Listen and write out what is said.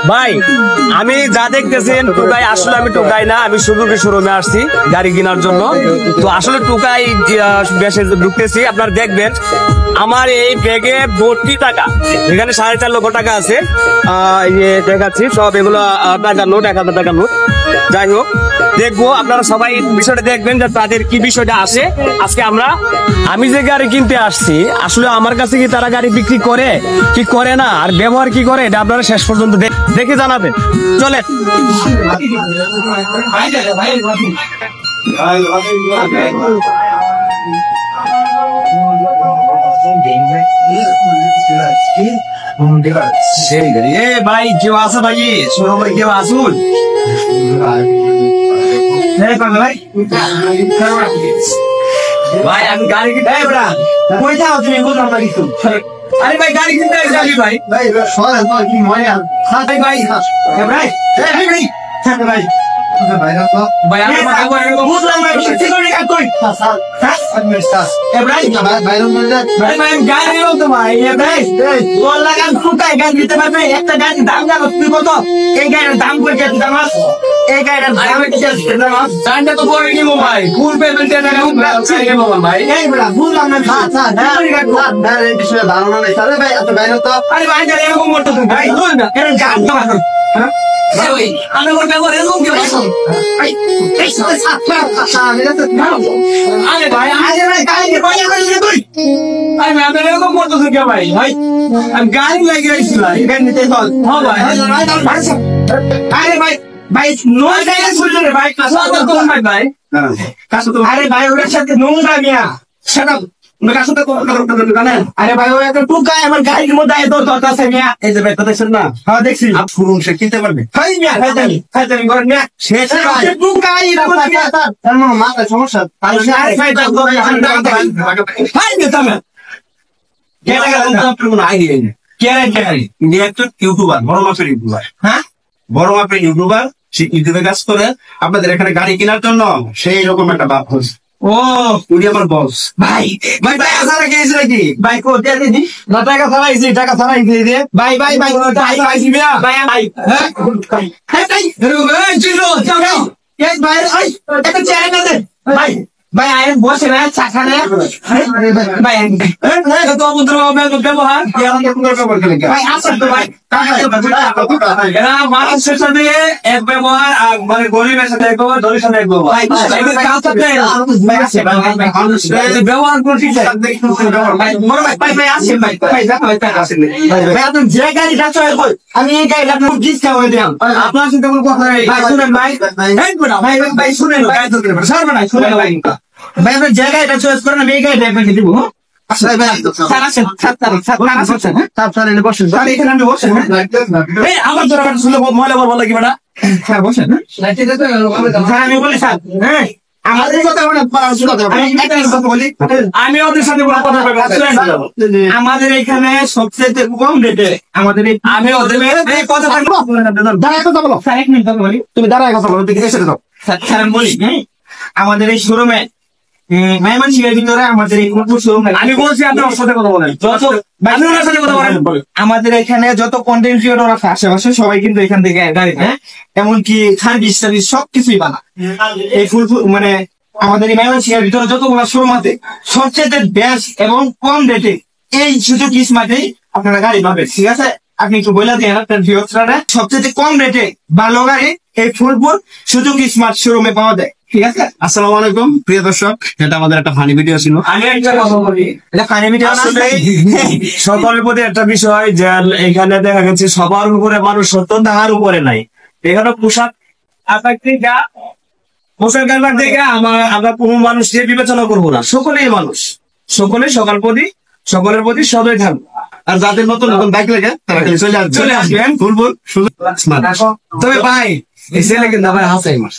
ভাই আমি যা দেখতেছেন টুকাই, আসলে আমি টুকাই না, আমি সুজুকি শোরুমে আসছি গাড়ি কেনার জন্য। তো আসলে টুকাই বেশে ঢুকতেছি, আপনারা দেখবেন আমার এই ব্যাগে ভর্তি টাকা, এখানে 4.5 লক্ষ টাকা আছে। দেখাচ্ছি সব এগুলো টাকা নোট, 1000 টাকা নোট। যাই হোক, দেখবো আপনারা সবাই বিষয়টা দেখবেন যে তাদের কি বিষয়টা আসে। আজকে আমি যে গাড়ি কিনতে আসছি, আসলে আমার কাছে কি তারা গাড়ি বিক্রি করে কি করে না, আর ব্যবহার কি করে, এটা আপনারা শেষ পর্যন্ত দেখে জানাবেন। চলে ভাই কেউ আসো, ভাই সবাই কেউ আসুন ভাই। আমি গাড়ি কিনতে কই যাও তুমি, বুঝলাম না কিছু। আরে ভাই গাড়ি কিনতে আসি ভাই। ভাই কি মজা ভাই ভাই ভাই ভাই ভাই আমি বুঝলাম না ঠিক করে কাট কই গাড়ি তো ভাই তোর লাগান ফুটাই গাড়ি দিতে পারবে। একটা গাড়ি দাম জানো তুই কত? এই গাড়ির দাম কই কেটে দাম? এই গাড়ির দাম দামটা তো পরে নিবো ভাই, ফুল পেমেন্ট ভাই। এই বড়া বুঝলাম না ধারণা নেই তাহলে ভাই। এত বাইরে তো আরে ভাই এরকম করতে ভাই এরকম গান আমি করতে করে এরকম কি ভাই? আরে ভাই আরে ভাই গাড়ি ভাই তুই আরে ভাই আমি এরকম করতেছি কে ভাই? ভাই আমি গাড়ি লাগিয়ে আইছিলাম এখানে নিতে চল। হ্যাঁ ভাই আরে ভাই ভাই নোংরা গাড়ি শুনলে রে ভাই কাছে তো কোন ভাই ভাই কাছে তো আরে ভাই ওর সাথে নোংরা মিয়া সেটা আরে ভাই ও একটা টুকায় আমার গাড়ির মধ্যে আয় তোর দরকার আছে মিয়া। এই যে ভাই তো দেখছেন না? হ্যাঁ দেখছি। আপ শুরুন সে কিনতে পারবে ভাই মিয়া। খাইতালি করেন মিয়া শেষ ভাই টুকাই তার মানে মাথা সমস্যা। আরে ভাই দাও ভাই দিতাম না কেন আপনার কোনো আইডিয়া নেই। কে ইনি একজন ইউটিউবার, বড় মাপের ইউটিউবার। হ্যাঁ বড় মাপের ইউটিউবার, সে ইউটিউবে কাজ করে আপনাদের এখানে গাড়ি কেনার জন্য সেই রকম একটা ভাব হচ্ছে। ও উনি আমার বস ভাই। ভাই ভাই আসারা গেছে নাকি ভাই? কো দিয়ে দিদি না টাকা ছাড়াইছি, টাকা ছাড়াইছি রে ভাই। ভাই ভাই ভাই আইছি মিয়া ভাই ভাই হ্যাঁ ভাই এই চিনো যাও এই ভাই এই একটা চেয়ার না দে ভাই। ভাই আয় বসে না চাকা না ভাই এই তো বন্ধু ব্যবহার ভাই আসেন তো ভাই। এরা মানুষের সাথে এক ব্যবহার, আর মানে গরিবের সাথে এক ব্যবহার, ধনীর সাথে এক ব্যবহার। ব্যবহার করে ঠিক আছে ভাই। আসেন ভাই ভাই আপনি যে গাড়িটা চয়েস করেন আমি এই গাড়িটা আপনার ডিসকাউন্ট করে দিলাম। আপনার সাথে কোনো কথা নেই ভাই। শুনেন ভাই ভাই ভাই শুনেন গাড়ি তো সারবে না। শুনেন ভাই ভাই আপনার যে গাড়িটা চয়েস করেন আমি এই গাড়িটা আপনাকে দিব। আমার ধর শুনে ময়লা বলবো লাগি বেটা। হ্যাঁ বসেন আমি বলি স্যার হ্যাঁ আমাদের কথা বলি। আমি ওদের সাথে কথা বলি। আমাদের এখানে সবচেয়ে কম রেটে আমাদের আমি ওদের কথা বলো। তুমি দাঁড়ায় কথা বলো স্যার বলি। আমাদের এই শোরুমে ময়মনসিংহের ভিতরে আমাদের এই শোরুম আমি বলছি আপনার সাথে কথা বলেন। আমাদের এখানে যত কন্টেন্ট ক্রিয়েটর আছে আশেপাশে সবাই কিন্তু এখান থেকে গাড়ি নেয়, এমনকি সার্ভিস টার্ভিস সবকিছুই বানা। এই ফুল মানে আমাদের এই ময়মনসিংহের ভিতরে যতগুলো শোরুম আছে সবচেয়ে বেস্ট এবং কম রেটে এই সুজুকি স্মার্টেই আপনারা গাড়ি পাবেন। ঠিক আছে আপনি একটু বলে দেন আপনার ভিউয়ার্সরা সবচেয়ে কম রেটে ভালো গাড়ি এই ফুলপুর সুজুকি স্মার্ট শোরুমে পাওয়া যায়। ঠিক আছে। আসসালামু আলাইকুম প্রিয় দর্শক, এটা আমাদের একটা ফানি ভিডিও ছিল। আমি একটা কথা বলি, এটা ফানি ভিডিও আসলে সকলের প্রতি একটা বিষয় যে এখানে দেখা গেছে সবার উপরে মানুষ সত্য, তাহার উপরে নাই। এখানে পোশাক পোশাক কারবার দেখে আমরা কোনো মানুষকে বিবেচনা করবো না। সকলেই মানুষ, সকলে সকলের প্রতি সদয় থাকবো। আর যাদের নতুন নতুন বাইক লাগে তারা চলে আসবেন ফুলপুর তবে ভাই এই ছেলে কিন্তু আমার হাসাই মাস